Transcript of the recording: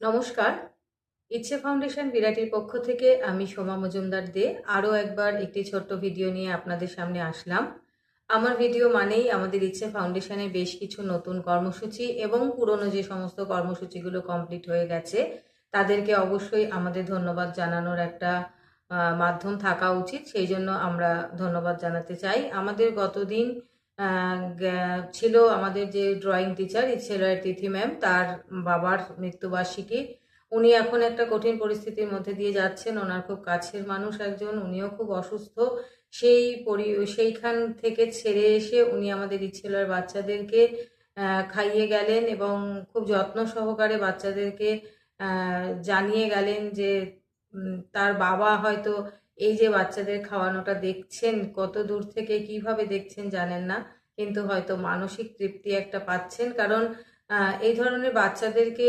নমস্কার। ইচ্ছে ফাউন্ডেশন বিরাটির পক্ষ থেকে আমি সোমা মজুমদার দে আরও একবার একটি ছোট্ট ভিডিও নিয়ে আপনাদের সামনে আসলাম। আমার ভিডিও মানেই আমাদের ইচ্ছে ফাউন্ডেশনের বেশ কিছু নতুন কর্মসূচি এবং পুরনো যে সমস্ত কর্মসূচিগুলো কমপ্লিট হয়ে গেছে তাদেরকে অবশ্যই আমাদের ধন্যবাদ জানানোর একটা মাধ্যম থাকা উচিত। সেই জন্য আমরা ধন্যবাদ জানাতে চাই। আমাদের গতদিন ছিল আমাদের যে ড্রয়িং টিচার ইচ্ছেলয়ের তিথি ম্যাম, তার বাবার মৃত্যুবার্ষিকী। উনি এখন একটা কঠিন পরিস্থিতির মধ্যে দিয়ে যাচ্ছেন। ওনার খুব কাছের মানুষ একজন, উনিও খুব অসুস্থ। সেইখান থেকে ছেড়ে এসে উনি আমাদের ইচ্ছেলয়ের বাচ্চাদেরকে খাইয়ে গেলেন এবং খুব যত্ন সহকারে বাচ্চাদেরকে জানিয়ে গেলেন যে তার বাবা হয়তো এই যে বাচ্চাদের খাওয়ানোটা দেখছেন, কত দূর থেকে কিভাবে দেখছেন জানেন না, কিন্তু হয়তো মানসিক তৃপ্তি একটা পাচ্ছেন। কারণ এই ধরনের বাচ্চাদেরকে